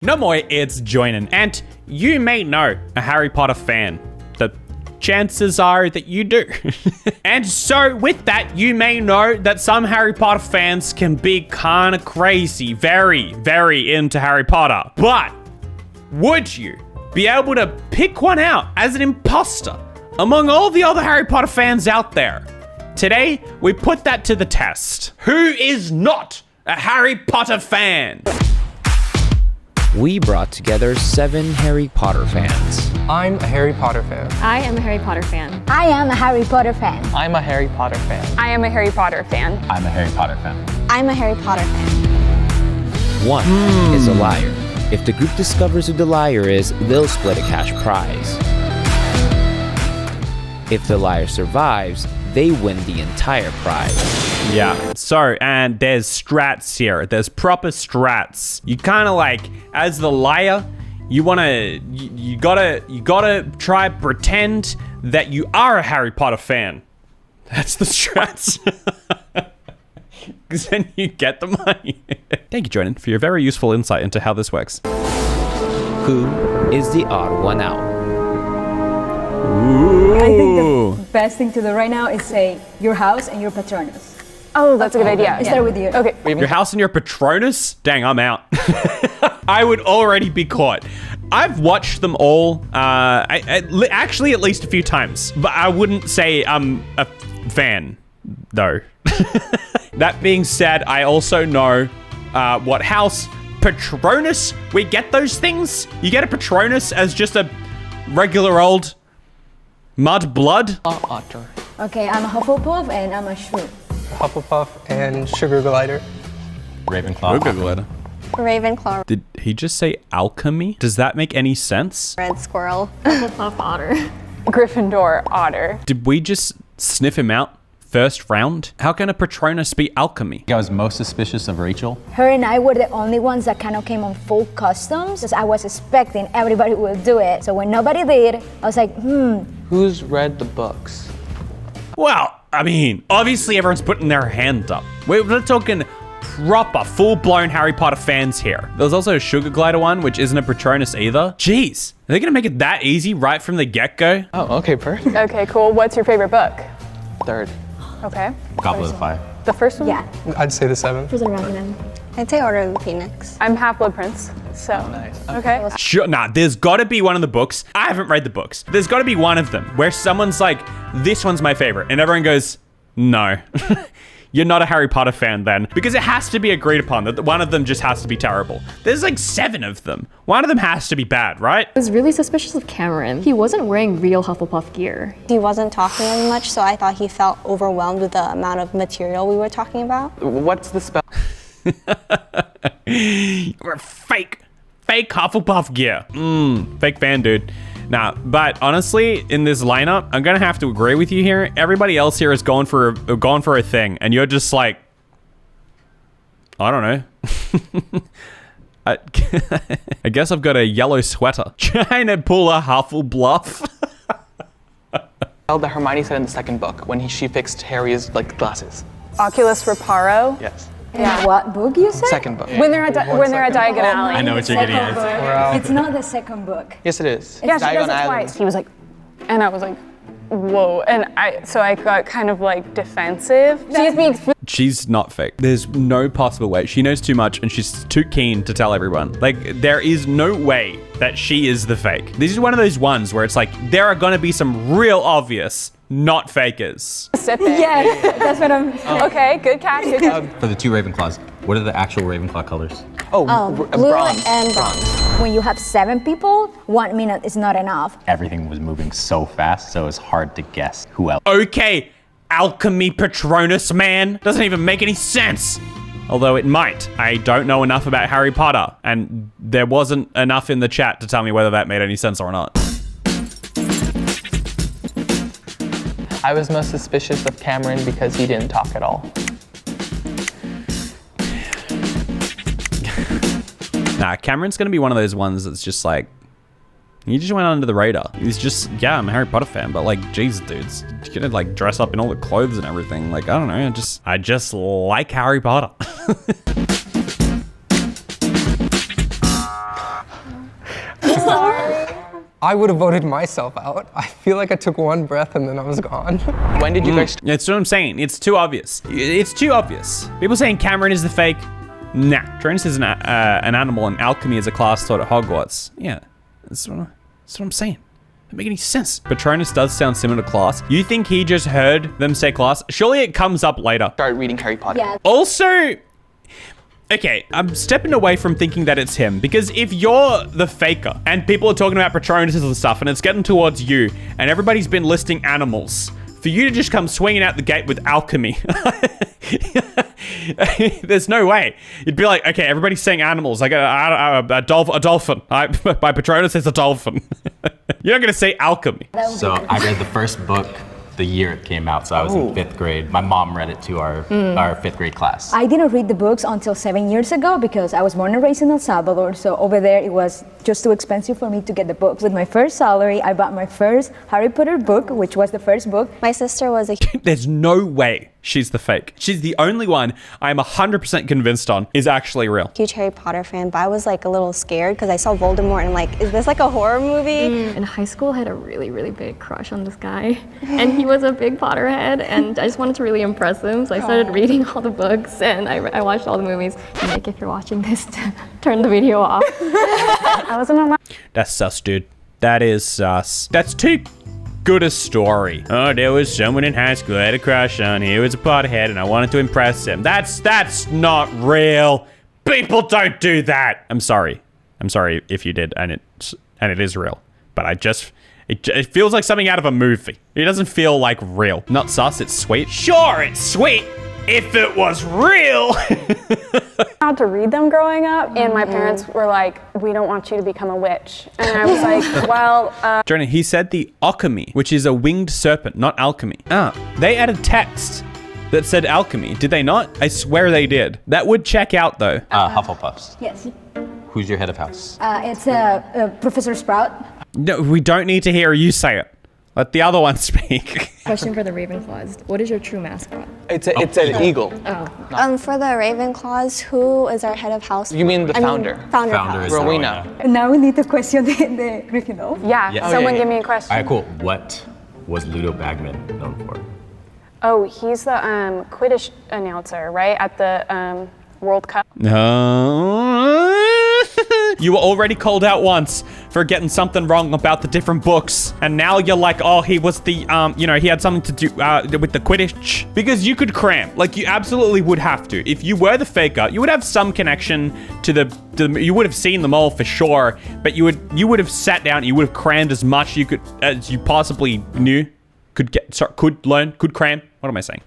No more, it's Joinen, and you may know a Harry Potter fan. The chances are that you do. And so with that, you may know that some Harry Potter fans can be kind of crazy, very, very into Harry Potter. But would you be able to pick one out as an imposter among all the other Harry Potter fans out there? Today, we put that to the test. Who is not a Harry Potter fan? We brought together 7 Harry Potter fans. I'm a Harry Potter fan. I am a Harry Potter fan. I am a Harry Potter fan. I'm a Harry Potter fan. I am a Harry Potter fan. I'm a Harry Potter fan. I'm a Harry Potter fan. One is a liar. If the group discovers who the liar is, they'll split a cash prize. If the liar survives, they win the entire prize. Yeah, so, and there's strats here. There's proper strats. You kind of like, as the liar, you gotta try pretend that you are a Harry Potter fan. That's the strats. Because then you get the money. Thank you, Joinen, for your very useful insight into how this works. Who is the odd one out? I think the best thing to do right now is say your house and your Patronus. Oh, that's a good idea. I start with you. Okay. Your house and your Patronus? Dang, I'm out. I would already be caught. I've watched them all, actually at least a few times, but I wouldn't say I'm a fan, though. That being said, I also know what house Patronus, we get those things. You get a Patronus as just a regular old blood. Otter. Okay, I'm a Hufflepuff and I'm a Shrew. Hufflepuff and Sugar Glider. Ravenclaw. Ravenclaw. Did he just say alchemy? Does that make any sense? Red Squirrel. Hufflepuff Otter. Gryffindor Otter. Did we just sniff him out first round? How can a Patronus be alchemy? I was most suspicious of Rachel. Her and I were the only ones that kind of came on full customs, because I was expecting everybody would do it. So when nobody did, I was like, Who's read the books? Well, I mean, obviously everyone's putting their hand up. We're talking proper, full-blown Harry Potter fans here. There's also a Sugar Glider one, which isn't a Patronus either. Jeez, are they gonna make it that easy right from the get-go? Oh, okay, perfect. Okay, cool. What's your favorite book? Third. Okay. Goblet of Fire. The first one? yeah. I'd say the 7th. Prison Reckoning. I'd say Order of the Phoenix. I'm Half-Blood Prince, so. Nice. Okay. Sure, nah, there's gotta be one of the books. I haven't read the books. There's gotta be one of them where someone's like, this one's my favorite. And everyone goes, no. You're not a Harry Potter fan then. Because it has to be agreed upon that one of them just has to be terrible. There's like 7 of them. One of them has to be bad, right? I was really suspicious of Cameron. He wasn't wearing real Hufflepuff gear. He wasn't talking very much, so I thought he felt overwhelmed with the amount of material we were talking about. What's the spell? You're a fake Hufflepuff gear. Fake fan, dude. Nah, but honestly, in this lineup, I'm gonna have to agree with you here. Everybody else here is going for a thing, and you're just like, I don't know. I guess I've got a yellow sweater. Trying to pull a Hufflepuff. That Hermione said in the 2nd book when she fixed Harry's glasses. Oculus Reparo. Yes. Yeah. What book you said? 2nd book. When they're at Diagon Alley. I know what you're getting at. Wow. It's not the second book. Yes, it is. Yeah, she does Diagon it Alley. twice. He was like, and I was like, whoa. And so I got kind of like defensive. She's being She's not fake. There's no possible way. She knows too much and she's too keen to tell everyone. Like, there is no way that she is the fake. This is one of those ones where it's like, there are gonna be some real obvious not fakers. specific. Yes, that's what I'm. Okay, good catch. Good catch. For the 2 Ravenclaws, what are the actual Ravenclaw colors? Blue bronze. and bronze. When you have 7 people, 1 minute is not enough. Everything was moving so fast, so it's hard to guess who else. Okay, alchemy Patronus, man. Doesn't even make any sense. Although it might. I don't know enough about Harry Potter, and there wasn't enough in the chat to tell me whether that made any sense or not. I was most suspicious of Cameron because he didn't talk at all. Nah, Cameron's gonna be one of those ones that's just like, he just went under the radar. He's just, yeah, I'm a Harry Potter fan, but like, Jesus, dudes, you're gonna like dress up in all the clothes and everything. Like, I don't know, I just like Harry Potter. I would have voted myself out. I feel like I took one breath and then I was gone. When did you guys? That's what I'm saying. It's too obvious. It's too obvious. People saying Cameron is the fake. Nah. Patronus is an animal and alchemy is a class taught at Hogwarts. Yeah, that's what I'm saying. Doesn't make any sense. Patronus does sound similar to class. You think he just heard them say class? Surely it comes up later. Started reading Harry Potter. Yeah. Also, okay, I'm stepping away from thinking that it's him, because if you're the faker and people are talking about Patronuses and stuff and it's getting towards you and everybody's been listing animals, for you to just come swinging out the gate with alchemy, there's no way. You'd be like, okay, everybody's saying animals. Like a dolphin. By Patronus, it's a dolphin. You're not going to say alchemy. So I read the first book the year it came out, so I was in 5th grade. My mom read it to our 5th grade class. I didn't read the books until 7 years ago because I was born and raised in El Salvador, so over there it was just too expensive for me to get the books. With my first salary, I bought my first Harry Potter book, which was the first book. My sister was a There's no way she's the fake. She's the only one I'm 100% convinced on is actually real. huge Harry Potter fan, but I was like a little scared because I saw Voldemort and I'm like, is this like a horror movie? In high school, I had a really, really big crush on this guy. And he was a big Potterhead, and I just wanted to really impress him. So I started reading all the books, and I watched all the movies. Nick, if you're watching this, turn the video off. I wasn't on my. That's sus, dude. That is sus. That's too good a story. Oh, there was someone in high school I had a crush on. He was a pothead and I wanted to impress him. That's not real. People don't do that. I'm sorry if you did, and it is real. But it feels like something out of a movie. It doesn't feel like real. Not sus, it's sweet. Sure, it's sweet if it was real. Allowed to read them growing up, and my parents were like, we don't want you to become a witch. And I was like, well, Joinen, he said the alchemy, which is a winged serpent, not alchemy. They added text that said alchemy. Did they not? I swear they did. That would check out though. Hufflepuffs. Yes. Who's your head of house? It's Professor Sprout. No, we don't need to hear you say it. Let the other one speak. Question for the Ravenclaws. What is your true mascot? It's an eagle. For the Ravenclaws, who is our head of house? You mean the founder? Founder of Founder house. is Rowena. And now we need to question the Gryffindor. yeah, someone give me a question. All right, cool. What was Ludo Bagman known for? Oh, he's the Quidditch announcer, right? At the World Cup. No. You were already called out once for getting something wrong about the different books. And now you're like, oh, he was the, he had something to do with the Quidditch. Because you could cram. Like, you absolutely would have to. If you were the faker, you would have some connection to you would have seen them all for sure. But you would have sat down, you would have crammed as much as you possibly knew. Could cram. What am I saying?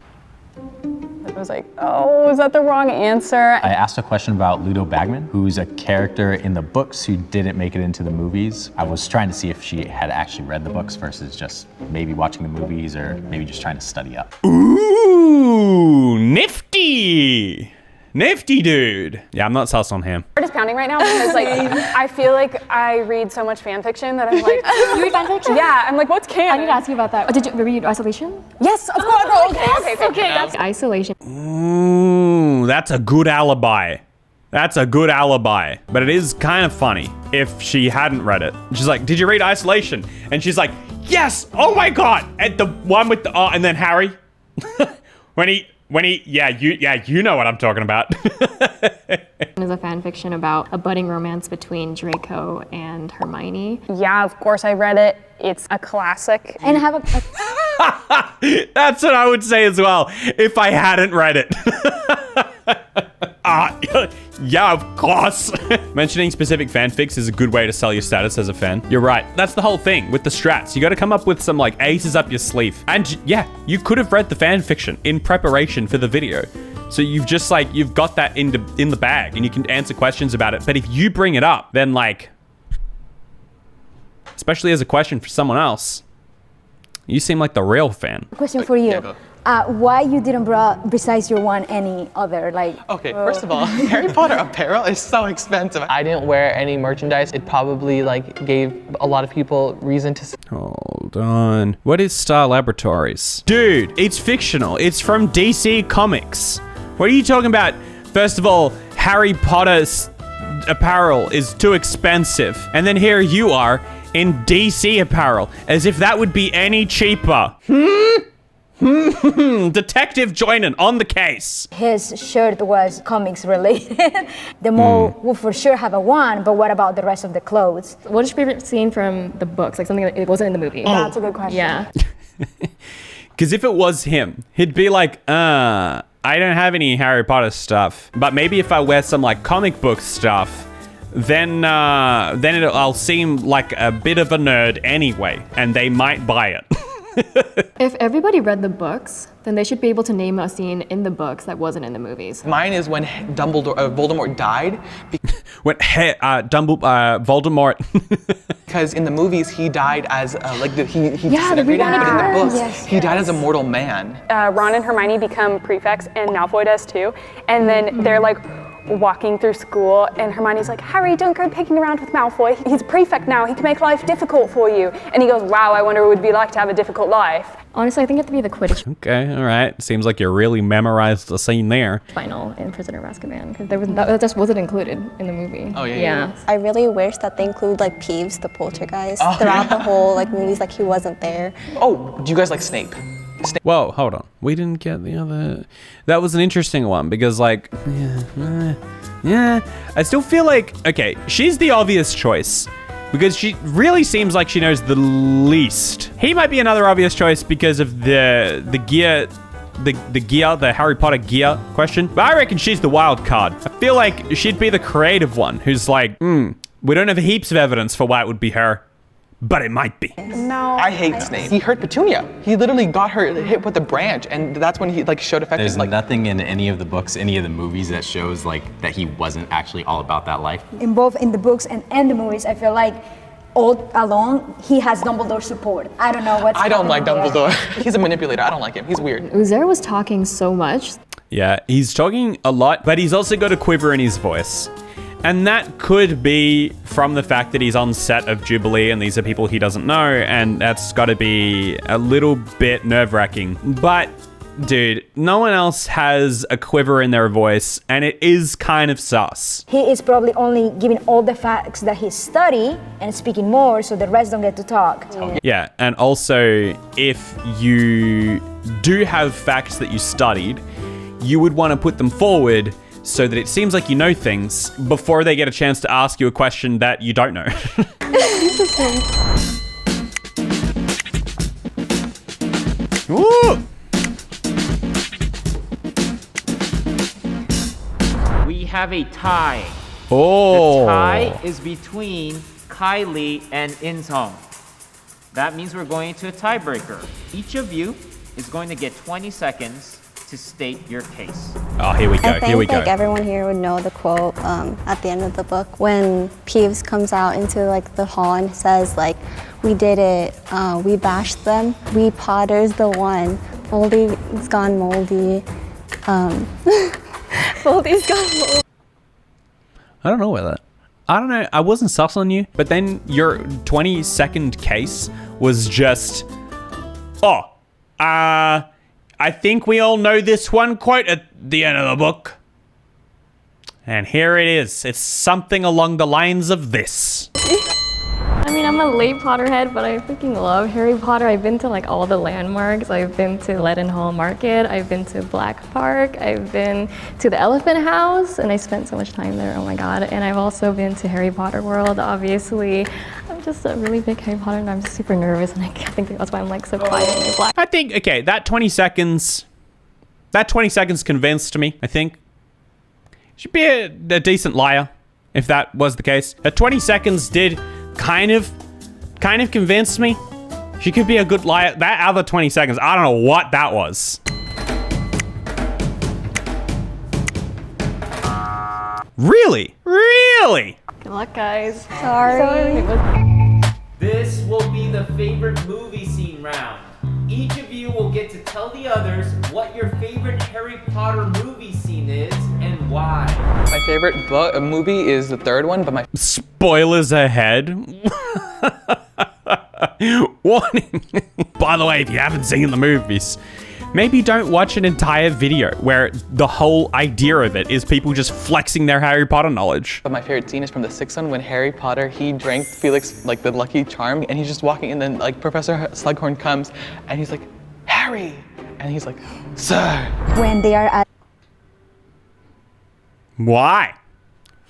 I was like, oh, is that the wrong answer? I asked a question about Ludo Bagman, who's a character in the books who didn't make it into the movies. I was trying to see if she had actually read the books versus just maybe watching the movies or maybe just trying to study up. Ooh, nifty. Nifty dude. Yeah, I'm not sus on him. Heart is pounding right now because like I feel like I read so much fan fiction that I'm like, You read fan fiction? yeah, I'm like, what's canon? I need to ask you about that. Did you read Isolation? Yes, of course. Okay. That's Isolation. Ooh, that's a good alibi. That's a good alibi. But it is kind of funny if she hadn't read it. She's like, did you read Isolation? And she's like, yes, oh my God. And the one with the, and then Harry, you know what I'm talking about. Is a fan fiction about a budding romance between Draco and Hermione. Yeah, of course I read it. It's a classic. And I have a That's what I would say as well if I hadn't read it. Yeah, of course. Mentioning specific fanfics is a good way to sell your status as a fan. You're right. That's the whole thing with the strats. You got to come up with some like aces up your sleeve. And yeah, you could have read the fanfiction in preparation for the video. So you've got that in the bag and you can answer questions about it. But if you bring it up, then like, especially as a question for someone else, you seem like the real fan. question for you. Why you didn't brought, besides your one, any other, like... Okay, first of all, Harry Potter apparel is so expensive. I didn't wear any merchandise. It probably like gave a lot of people reason to... Hold on. What is Star Laboratories? Dude, it's fictional. It's from DC Comics. What are you talking about? First of all, Harry Potter's apparel is too expensive. And then here you are in DC apparel, as if that would be any cheaper. Detective Joinen on the case. His shirt was comics related. The mole will for sure have a 1, but what about the rest of the clothes? What is your favorite scene from the books? Like something that it wasn't in the movie. That's a good question. Yeah. Because if it was him, he'd be like, I don't have any Harry Potter stuff. But maybe if I wear some like comic book stuff, then I'll seem like a bit of a nerd anyway, and they might buy it. If everybody read the books, then they should be able to name a scene in the books that wasn't in the movies. Mine is when Voldemort died. When Voldemort. Because in the movies he died as he Yeah, disintegrated, but in the books Yes, he died as a mortal man. Ron and Hermione become prefects, and Malfoy does too. And then they're like walking through school, and Hermione's like, Harry, don't go picking around with Malfoy. He's a prefect now. He can make life difficult for you. And he goes, wow, I wonder what it would be like to have a difficult life. Honestly, I think it had to be the Quidditch Okay, all right. Seems like you really memorized the scene there. final in Prisoner of Azkaban, because that just wasn't included in the movie. Oh, yeah. I really wish that they include like Peeves, the poltergeist, throughout the whole like movies, like he wasn't there. Oh, do you guys like Snape? Whoa, hold on. We didn't get the other... That was an interesting one because like, I still feel like, okay, she's the obvious choice because she really seems like she knows the least. He might be another obvious choice because of the gear, the Harry Potter gear question, but I reckon she's the wild card. I feel like she'd be the creative one who's like, we don't have heaps of evidence for why it would be her, but it might be. No. I hate Snape. He hurt Petunia. He literally got her hit with a branch, and that's when he like showed effect. There's like nothing in any of the books, any of the movies that shows like that he wasn't actually all about that life. In both in the books and the movies, I feel like all along he has Dumbledore's support. I don't know what's I don't like happening there. Dumbledore. He's a manipulator. I don't like him. He's weird. Uzair was talking so much. Yeah, he's talking a lot, but he's also got a quiver in his voice. And that could be from the fact that he's on set of Jubilee and these are people he doesn't know, and that's got to be a little bit nerve-wracking. But, dude, no one else has a quiver in their voice, and it is kind of sus. He is probably only giving all the facts that he studied and speaking more, so the rest don't get to talk. Yeah, and also, if you do have facts that you studied, you would want to put them forward so that it seems like you know things before they get a chance to ask you a question that you don't know. Woo! We have a tie. Oh. The tie is between Kylie and Inzong. That means we're going to a tiebreaker. Each of you is going to get 20 seconds to state your case. Oh, here we go. I think Here we go. like everyone here would know the quote at the end of the book when Peeves comes out into like the hall and says like, we did it, we bashed them, we Potter's the one, Moldy's gone moldy, Moldy's gone moldy. I don't know about that. I don't know. I wasn't sus on you, but then your 20-second case was just, I think we all know this one quote at the end of the book. And here it is. It's something along the lines of this. I mean, I'm a late Potterhead, but I freaking love Harry Potter. I've been to like all the landmarks. I've been to Leadenhall Market. I've been to Black Park. I've been to the Elephant House, and I spent so much time there. Oh my God! And I've also been to Harry Potter World. Obviously, I'm just a really big Harry Potter, and I'm super nervous, and I think that's why I'm like so quiet and black. I think that 20 seconds convinced me. I think she'd be a decent liar if that was the case. 20 seconds did kind of convinced me. She could be a good liar. That other 20 seconds, I don't know what that was. Really? Good luck, guys. Sorry. This will be the favorite movie scene round. Each of you will get to tell the others what your favorite Harry Potter movie scene is and why. My favorite movie is the third one, but my Spoilers ahead. Warning. By the way, if you haven't seen the movies, maybe don't watch an entire video where the whole idea of it is people just flexing their Harry Potter knowledge. But my favorite scene is from the sixth one when Harry Potter, he drank Felix, like the Lucky Charm, and he's just walking, and then like Professor Slughorn comes, and he's like, Harry, and he's like, sir. When they are at Why?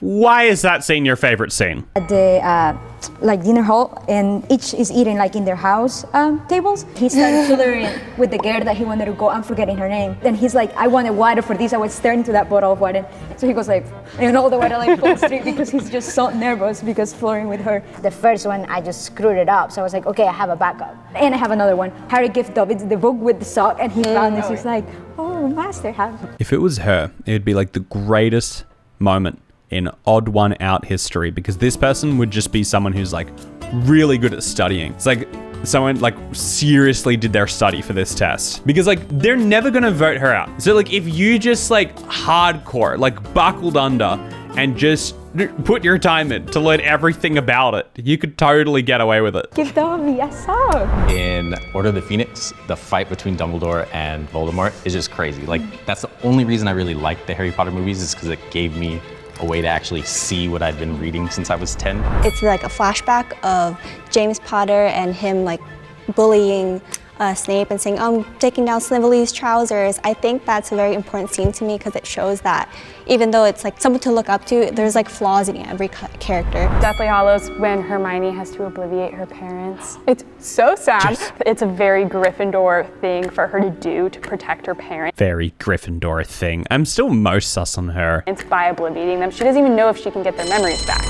Why is that scene your favorite scene? the like dinner hall, and each is eating like in their house tables. He started flirting with the girl that he wanted to go. I'm forgetting her name. Then he's like, I wanted water for this. I was staring to that bottle of water. So he goes like, and all the water like falls straight because he's just so nervous because flirting with her. The first one, I just screwed it up. So I was like, okay, I have a backup. And I have another one. Harry gave Dobby the book with the sock, and he found this. He's like, oh, master, have. If it was her, it would be like the greatest moment in odd one out history, because this person would just be someone who's like really good at studying. It's like someone like seriously did their study for this test, because like they're never gonna vote her out. So like if you just like hardcore, like buckled under and just put your time in to learn everything about it, you could totally get away with it. Give Dobby a sock. In Order of the Phoenix, the fight between Dumbledore and Voldemort is just crazy. Like that's the only reason I really like the Harry Potter movies, is because it gave me a way to actually see what I'd been reading since I was 10. It's like a flashback of James Potter and him like bullying Snape and saying, I'm taking down Snively's trousers. I think that's a very important scene to me because it shows that even though it's like someone to look up to, there's like flaws in every character. Deathly Hallows, when Hermione has to obliviate her parents. It's so sad. It's a very Gryffindor thing for her to do to protect her parents. Very Gryffindor thing. I'm still most sus on her. It's by obliviating them. She doesn't even know if she can get their memories back.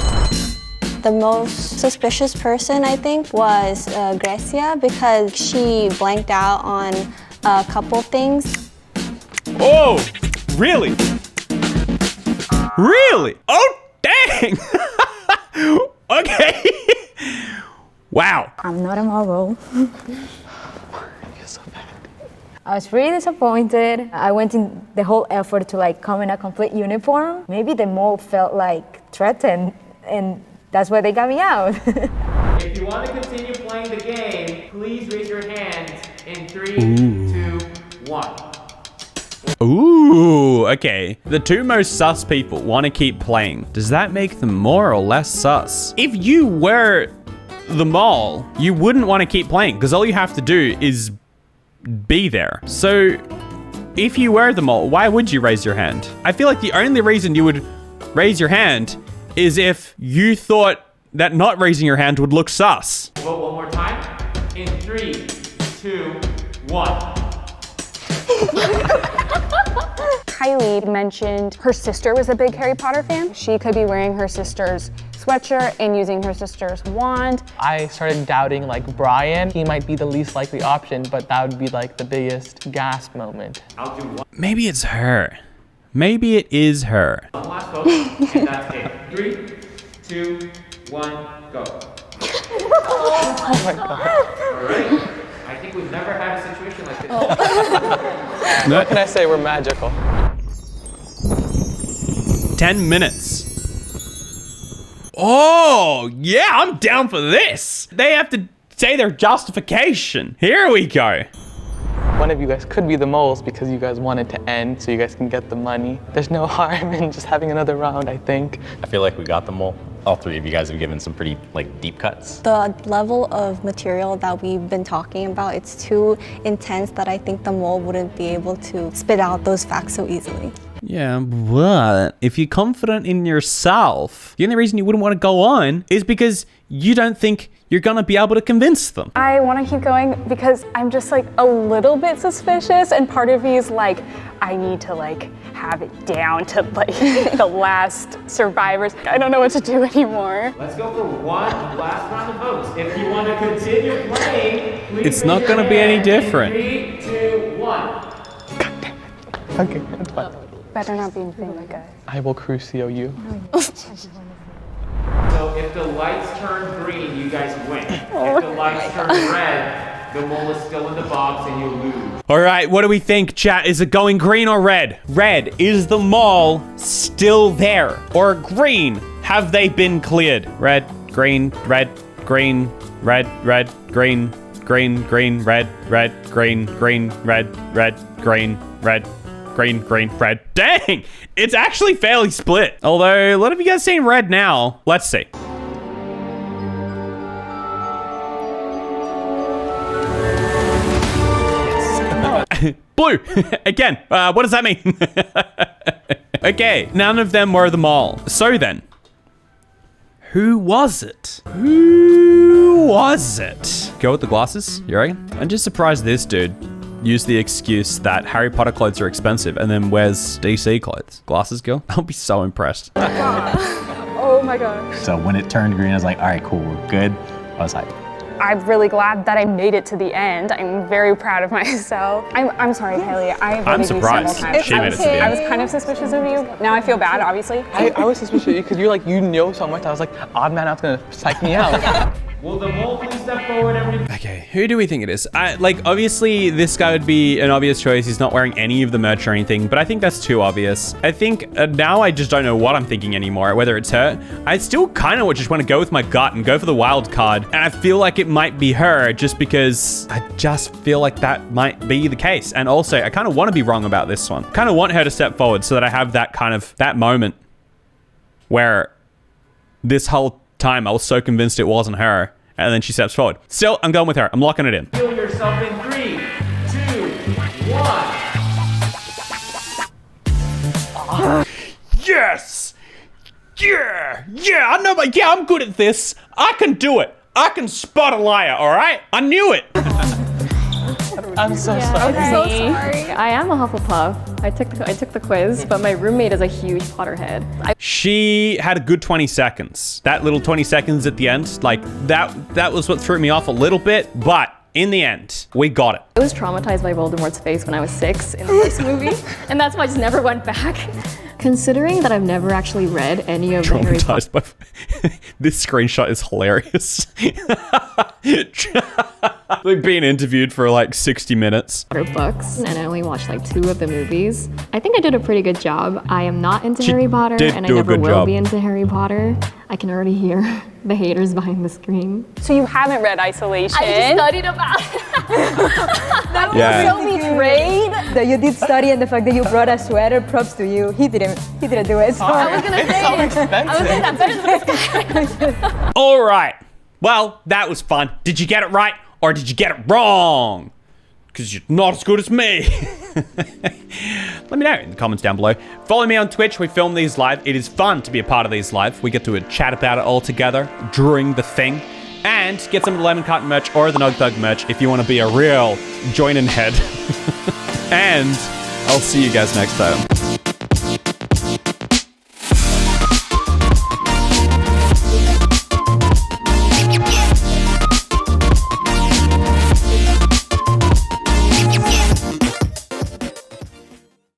The most suspicious person, I think, was Gracia, because she blanked out on a couple things. Oh, really? Really? Oh, dang! Okay. Wow. I'm not a muggle. I was pretty disappointed. I went in the whole effort to like come in a complete uniform. Maybe the mole felt like threatened, and that's why they got me out. If you want to continue playing the game, please raise your hand in 3, 2, 1. Ooh, okay. The two most sus people want to keep playing. Does that make them more or less sus? If you were the mole, you wouldn't want to keep playing because all you have to do is be there. So if you were the mole, why would you raise your hand? I feel like the only reason you would raise your hand is if you thought that not raising your hand would look sus. Vote one more time. In 3, 2, 1. Kylie mentioned her sister was a big Harry Potter fan. She could be wearing her sister's sweatshirt and using her sister's wand. I started doubting like Brian. He might be the least likely option, but that would be like the biggest gasp moment. I'll do one Maybe it's her. Maybe it is her. last vote, and that's it. 3, 2, 1, go. Oh my God. All right. I think we've never had a situation like this. What can I say? We're magical. 10 minutes. Oh, yeah, I'm down for this. They have to say their justification. Here we go. One of you guys could be the moles because you guys want it to end so you guys can get the money. There's no harm in just having another round, I think. I feel like we got them all. All three of you guys have given some pretty like deep cuts. The level of material that we've been talking about, it's too intense that I think the mole wouldn't be able to spit out those facts so easily. Yeah, but if you're confident in yourself, the only reason you wouldn't want to go on is because you don't think you're gonna be able to convince them. I want to keep going because I'm just like a little bit suspicious, and part of me is like, I need to like have it down to like the last survivors. I don't know what to do anymore. Let's go for one last round of votes. If you want to continue playing, please It's not gonna be any different. 3, 2, 1. Okay, that's fine. Better not be anything guys. I will crucio you. So if the lights turn green, you guys win. If the lights turn red, the mole is still in the box and you lose. All right, what do we think, chat? Is it going green or red? Red, is the mall still there? Or green, have they been cleared? Red, green, red, green, red, red, green, green, green, red, red, green, green, red, red, green, red, green, green, red. Dang! It's actually fairly split. Although, a lot of you guys seen red now. Let's see. Blue. Again, what does that mean? Okay, none of them were the mole. So then, who was it? Who was it? Go with the glasses, you reckon? I'm just surprised this dude used the excuse that Harry Potter clothes are expensive and then wears DC clothes. Glasses girl? I'll be so impressed. Oh my gosh. So when it turned green, I was like, all right, cool, we're good. I was like, I'm really glad that I made it to the end. I'm very proud of myself. I'm sorry, Haley. I voted you surprised several times. she made it to the end. I was kind of suspicious of you. Now I feel bad, obviously. I was suspicious of you because you're like, you know so much. I was like, odd man out's gonna psych me out. Will the mole please step forward, everybody? Okay, who do we think it is? Obviously, this guy would be an obvious choice. He's not wearing any of the merch or anything, but I think that's too obvious. I think now I just don't know what I'm thinking anymore, whether it's her. I still kind of just want to go with my gut and go for the wild card, and I feel like it might be her just because I just feel like that might be the case. And also, I kind of want to be wrong about this one. Kind of want her to step forward so that I have that moment where this whole time I was so convinced it wasn't her, and then she steps forward. Still, I'm going with her. I'm locking it in. Feel yourself in 3, 2, 1. Yes! Yeah! Yeah, I know, but yeah, I'm good at this. I can do it. I can spot a liar, all right? I knew it. I'm so sorry. I'm so sorry. I am a Hufflepuff. I took the quiz, but my roommate is a huge Potterhead. She had a good 20 seconds. That little 20 seconds at the end, like that was what threw me off a little bit, but in the end, we got it. I was traumatized by Voldemort's face when I was 6 in the first movie, and that's why I just never went back. Considering that I've never actually read any of the Harry Potter... Traumatized by... This screenshot is hilarious. Like being interviewed for like 60 minutes. books, and I only watched like 2 of the movies. I think I did a pretty good job. I am not into Harry Potter, and I never will be into Harry Potter. I can already hear the haters behind the screen. So you haven't read Isolation? I just studied about it. That was so betrayed. That you did study, and the fact that you brought a sweater, props to you. He didn't do it. So. I was gonna say so expensive. I was saying that better than this guy. All right. Well, that was fun. Did you get it right or did you get it wrong? Because you're not as good as me. Let me know in the comments down below. Follow me on Twitch. We film these live. It is fun to be a part of these live. We get to chat about it all together during the thing. And get some of the Lemon Carton merch or the Nog Thug merch if you want to be a real Joinen head. And I'll see you guys next time.